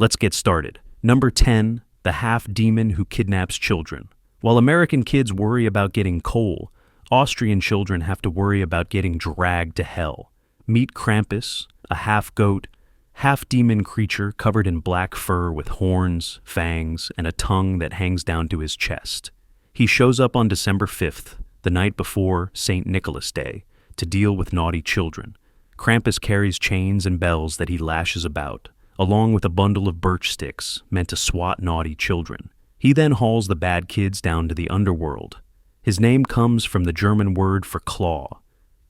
Let's get started. Number 10, the half-demon who kidnaps children. While American kids worry about getting coal, Austrian children have to worry about getting dragged to hell. Meet Krampus, a half-goat, half-demon creature covered in black fur with horns, fangs, and a tongue that hangs down to his chest. He shows up on December 5th, the night before St. Nicholas Day, to deal with naughty children. Krampus carries chains and bells that he lashes about, along with a bundle of birch sticks meant to swat naughty children. He then hauls the bad kids down to the underworld. His name comes from the German word for claw,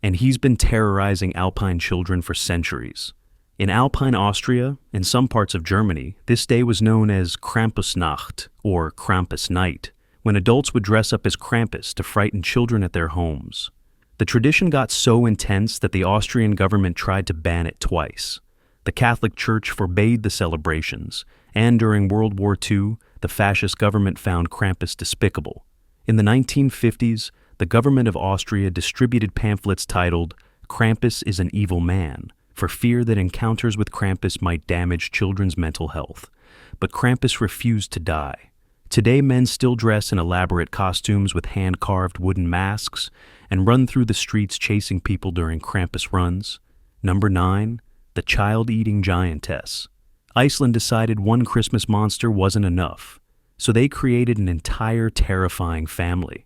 and he's been terrorizing Alpine children for centuries. In Alpine Austria and some parts of Germany, this day was known as Krampusnacht, or Krampus Night, when adults would dress up as Krampus to frighten children at their homes. The tradition got so intense that the Austrian government tried to ban it twice. The Catholic Church forbade the celebrations, and during World War II, the fascist government found Krampus despicable. In the 1950s, the government of Austria distributed pamphlets titled, "Krampus is an Evil Man," for fear that encounters with Krampus might damage children's mental health. But Krampus refused to die. Today, men still dress in elaborate costumes with hand-carved wooden masks and run through the streets chasing people during Krampus runs. Number 9, the child-eating giantess. Iceland decided one Christmas monster wasn't enough, so they created an entire terrifying family.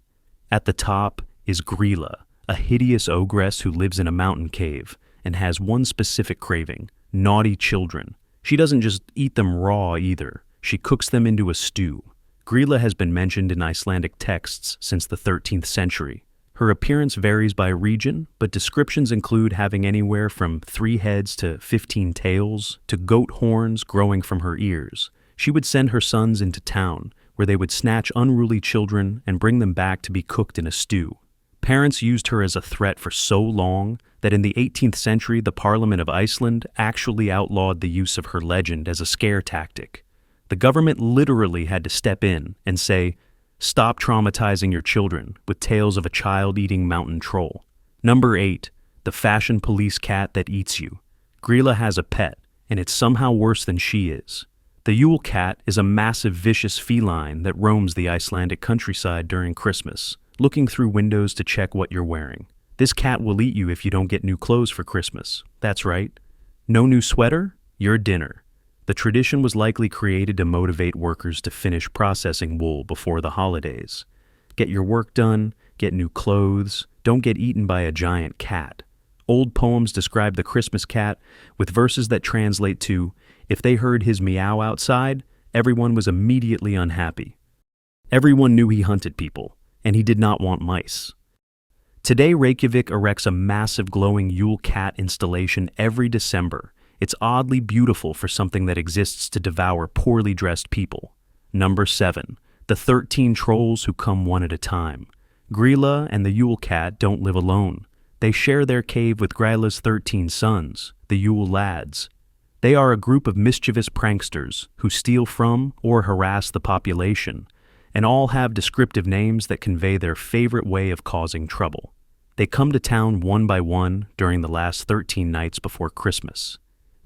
At the top is Grýla, a hideous ogress who lives in a mountain cave and has one specific craving: naughty children. She doesn't just eat them raw either, she cooks them into a stew. Grýla has been mentioned in Icelandic texts since the 13th century. Her appearance varies by region, but descriptions include having anywhere from 3 heads to 15 tails, to goat horns growing from her ears. She would send her sons into town, where they would snatch unruly children and bring them back to be cooked in a stew. Parents used her as a threat for so long that in the 18th century the Parliament of Iceland actually outlawed the use of her legend as a scare tactic. The government literally had to step in and say, "Stop traumatizing your children with tales of a child-eating mountain troll." Number 8, the fashion police cat that eats you. Grýla has a pet, and it's somehow worse than she is. The Yule Cat is a massive vicious feline that roams the Icelandic countryside during Christmas, looking through windows to check what you're wearing. This cat will eat you if you don't get new clothes for Christmas. That's right. No new sweater? Your dinner. The tradition was likely created to motivate workers to finish processing wool before the holidays. Get your work done, get new clothes, don't get eaten by a giant cat. Old poems describe the Christmas cat with verses that translate to, "If they heard his meow outside, everyone was immediately unhappy." Everyone knew he hunted people, and he did not want mice. Today, Reykjavik erects a massive glowing Yule Cat installation every December. It's oddly beautiful for something that exists to devour poorly dressed people. Number 7, the 13 trolls who come one at a time. Grýla and the Yule Cat don't live alone. They share their cave with Grýla's 13 sons, the Yule Lads. They are a group of mischievous pranksters who steal from or harass the population, and all have descriptive names that convey their favorite way of causing trouble. They come to town one by one during the last 13 nights before Christmas.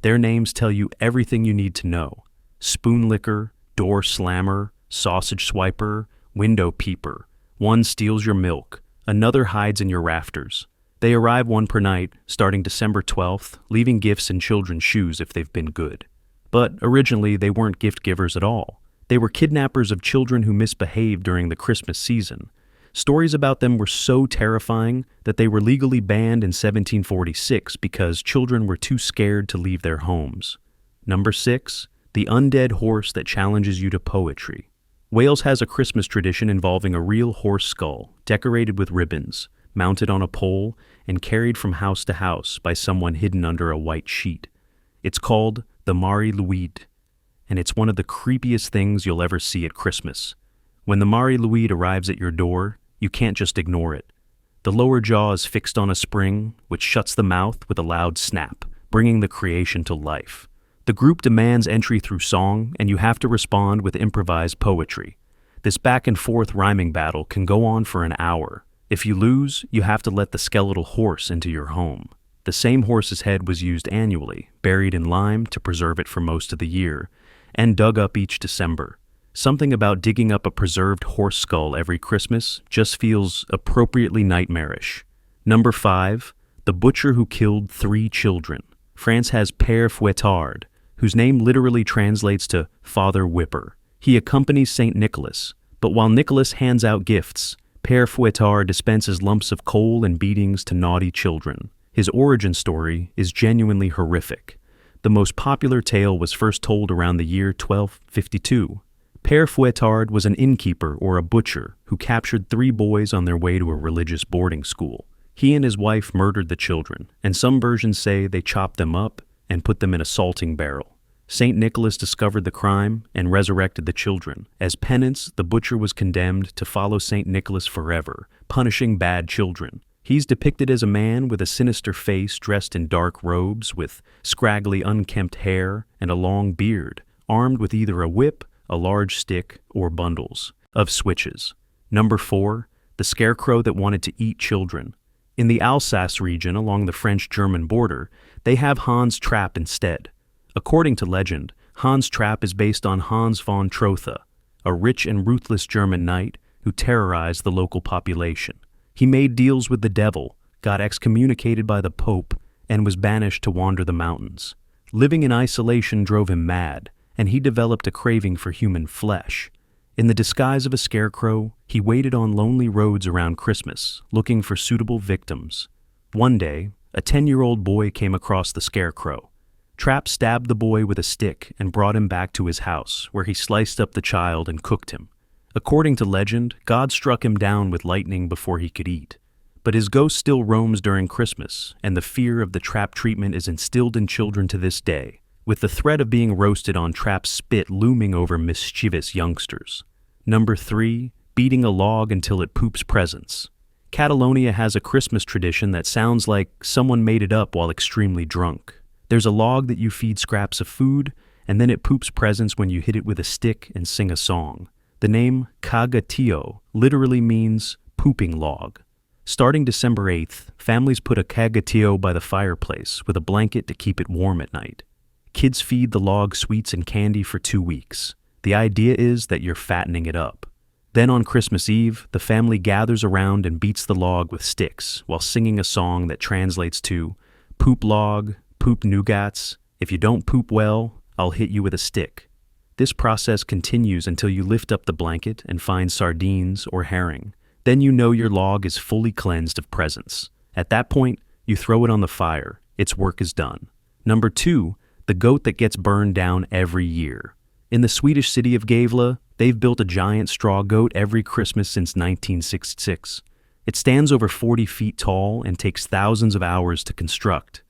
Their names tell you everything you need to know: spoon licker, door slammer, sausage swiper, window peeper. One steals your milk, another hides in your rafters. They arrive one per night, starting December 12th, leaving gifts in children's shoes if they've been good. But originally they weren't gift givers at all. They were kidnappers of children who misbehaved during the Christmas season. Stories about them were so terrifying that they were legally banned in 1746 because children were too scared to leave their homes. Number 6, the undead horse that challenges you to poetry. Wales has a Christmas tradition involving a real horse skull, decorated with ribbons, mounted on a pole, and carried from house to house by someone hidden under a white sheet. It's called the Mari Lwyd, and it's one of the creepiest things you'll ever see at Christmas. When the Mari Lwyd arrives at your door, you can't just ignore it. The lower jaw is fixed on a spring, which shuts the mouth with a loud snap, bringing the creation to life. The group demands entry through song, and you have to respond with improvised poetry. This back-and-forth rhyming battle can go on for an hour. If you lose, you have to let the skeletal horse into your home. The same horse's head was used annually, buried in lime to preserve it for most of the year, and dug up each December. Something about digging up a preserved horse skull every Christmas just feels appropriately nightmarish. Number 5. The butcher who killed 3 children. France has Père Fouettard, whose name literally translates to Father Whipper. He accompanies St. Nicholas, but while Nicholas hands out gifts, Père Fouettard dispenses lumps of coal and beatings to naughty children. His origin story is genuinely horrific. The most popular tale was first told around the year 1252. Père Fouettard was an innkeeper or a butcher who captured 3 boys on their way to a religious boarding school. He and his wife murdered the children, and some versions say they chopped them up and put them in a salting barrel. St. Nicholas discovered the crime and resurrected the children. As penance, the butcher was condemned to follow St. Nicholas forever, punishing bad children. He's depicted as a man with a sinister face dressed in dark robes with scraggly unkempt hair and a long beard, armed with either a whip, a large stick, or bundles of switches. Number 4. The scarecrow that wanted to eat children. In the Alsace region along the French-German border, they have Hans Trapp instead. According to legend, Hans Trapp is based on Hans von Trotha, a rich and ruthless German knight who terrorized the local population. He made deals with the devil, got excommunicated by the Pope, and was banished to wander the mountains. Living in isolation drove him mad, and he developed a craving for human flesh. In the disguise of a scarecrow, he waited on lonely roads around Christmas, looking for suitable victims. One day, a 10-year-old boy came across the scarecrow. Trapp stabbed the boy with a stick and brought him back to his house, where he sliced up the child and cooked him. According to legend, God struck him down with lightning before he could eat. But his ghost still roams during Christmas, and the fear of the Trapp treatment is instilled in children to this day, with the threat of being roasted on Trapp's spit looming over mischievous youngsters. Number 3. Beating a log until it poops presents. Catalonia has a Christmas tradition that sounds like someone made it up while extremely drunk. There's a log that you feed scraps of food, and then it poops presents when you hit it with a stick and sing a song. The name Caga Tió literally means pooping log. Starting December 8th, families put a Caga Tió by the fireplace with a blanket to keep it warm at night. Kids feed the log sweets and candy for 2 weeks. The idea is that you're fattening it up. Then on Christmas Eve, the family gathers around and beats the log with sticks while singing a song that translates to "Poop log, poop nougats. If you don't poop well, I'll hit you with a stick." This process continues until you lift up the blanket and find sardines or herring. Then you know your log is fully cleansed of presents. At that point, you throw it on the fire. Its work is done. Number 2, the goat that gets burned down every year. In the Swedish city of Gävle, they've built a giant straw goat every Christmas since 1966. It stands over 40 feet tall and takes thousands of hours to construct.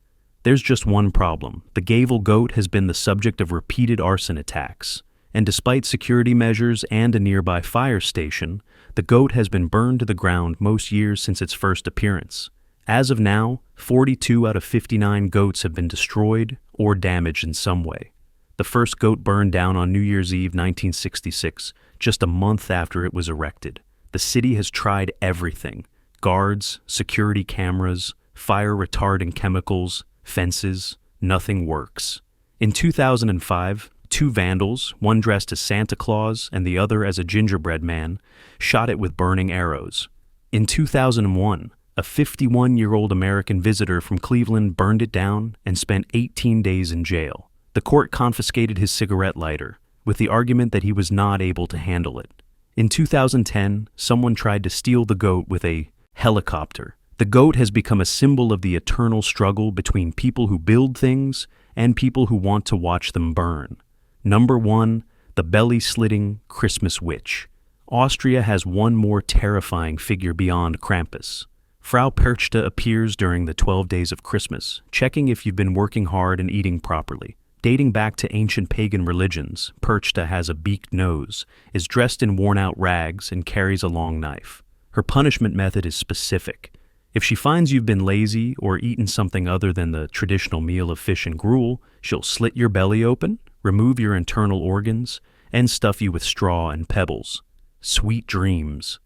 There's just one problem. The Gävle Goat has been the subject of repeated arson attacks, and despite security measures and a nearby fire station, the goat has been burned to the ground most years since its first appearance. As of now, 42 out of 59 goats have been destroyed or damaged in some way. The first goat burned down on New Year's Eve 1966, just a month after it was erected. The city has tried everything: guards, security cameras, fire-retardant chemicals, fences. Nothing works. In 2005, 2 vandals, one dressed as Santa Claus and the other as a gingerbread man, shot it with burning arrows. In 2001, a 51-year-old American visitor from Cleveland burned it down and spent 18 days in jail. The court confiscated his cigarette lighter, with the argument that he was not able to handle it. In 2010, someone tried to steal the goat with a helicopter. The goat has become a symbol of the eternal struggle between people who build things and people who want to watch them burn. Number 1, the belly-slitting Christmas witch. Austria has one more terrifying figure beyond Krampus. Frau Perchta appears during the 12 days of Christmas, checking if you've been working hard and eating properly. Dating back to ancient pagan religions, Perchta has a beaked nose, is dressed in worn-out rags, and carries a long knife. Her punishment method is specific. If she finds you've been lazy or eaten something other than the traditional meal of fish and gruel, she'll slit your belly open, remove your internal organs, and stuff you with straw and pebbles. Sweet dreams.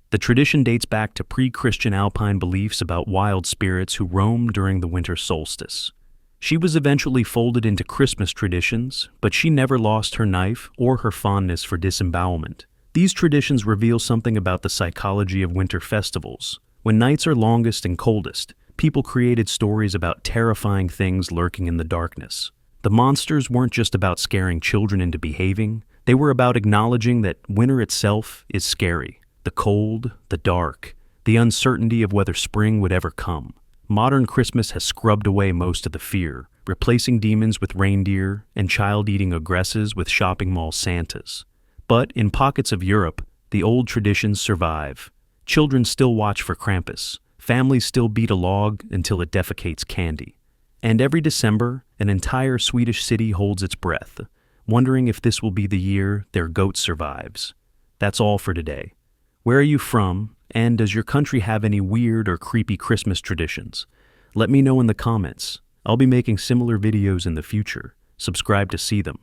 The tradition dates back to pre-Christian alpine beliefs about wild spirits who roam during the winter solstice. She was eventually folded into Christmas traditions, but she never lost her knife or her fondness for disembowelment. These traditions reveal something about the psychology of winter festivals. When nights are longest and coldest, people created stories about terrifying things lurking in the darkness. The monsters weren't just about scaring children into behaving, they were about acknowledging that winter itself is scary. The cold, the dark, the uncertainty of whether spring would ever come. Modern Christmas has scrubbed away most of the fear, replacing demons with reindeer and child-eating ogresses with shopping mall Santas. But in pockets of Europe, the old traditions survive. Children still watch for Krampus. Families still beat a log until it defecates candy. And every December, an entire Swedish city holds its breath, wondering if this will be the year their goat survives. That's all for today. Where are you from, and does your country have any weird or creepy Christmas traditions? Let me know in the comments. I'll be making similar videos in the future. Subscribe to see them.